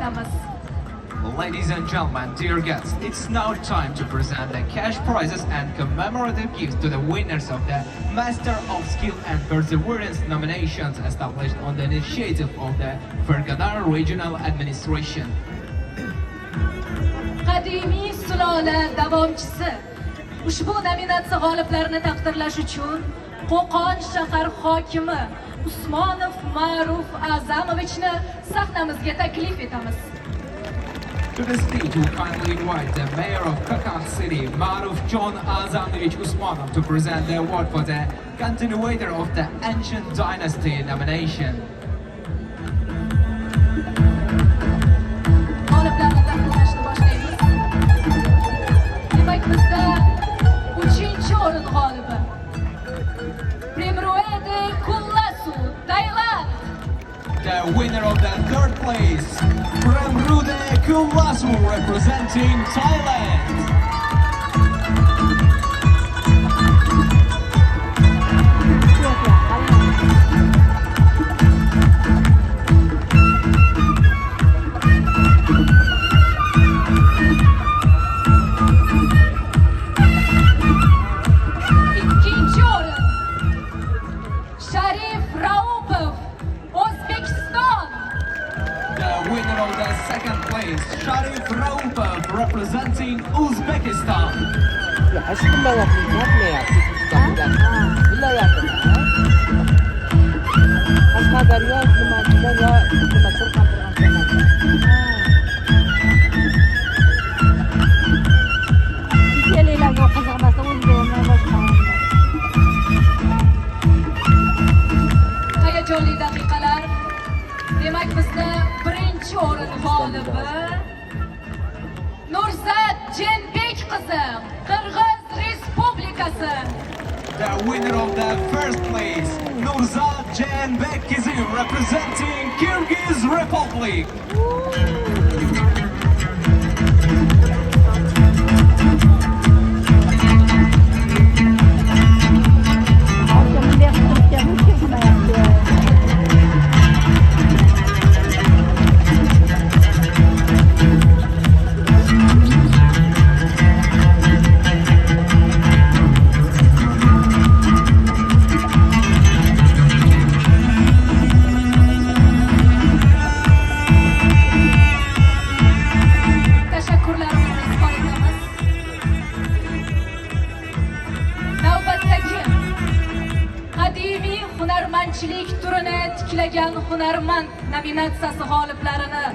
etamiz. Ladies and gentlemen, dear guests, it's now time to present the cash prizes and commemorative gifts to the winners of the Master of Skill and Perseverance nominations established on the initiative of the Fergana Regional Administration. Qadimiy sulola davomchisi ushbu nominatsiya g'oliblarini taqdirlash uchun Qo'qon shahar hokimi Usmonov Ma'ruf A'zamovichni sahnamizga taklif etamiz. To the stage, we kindly invite the Mayor of Qo'qon City, Ma'ruf John A'zamovich Usmonov, to present the award for the continuator of the Ancient Dynasty nomination. G'oliblarni taqdirlashni boshlaymiz. Demak, bizda 3-chi o'rin g'olibi Premruede Kullasu, Tailand. The winner of the third place, Premrude Kullasu, representing Thailand. Ikkinchi o'rin Sharif Raupov, O'zbekiston. The winner of the second place, Sharif Raupov, representing Uzbekistan. Aşkım ben yapmayapti. Viloyatida. Qashqadaryo tumanida va Kelinglarga qiziqmasa o'zbeklarga boshqa. Hayajonli daqiqalar. Demak, bizda birinchi o'rin g'olibi Nurzat Jenbek qizi, Qirg'iz Respublikasi. The winner of the first place, Nurzat Jenbek qizi, representing Kyrgyz Republic. Tashakkurlarimizni izhor etamiz. Navbatdagi qadimiy hunarmandchilik turini tiklagan hunarmand nominatsiyasi g'oliblarini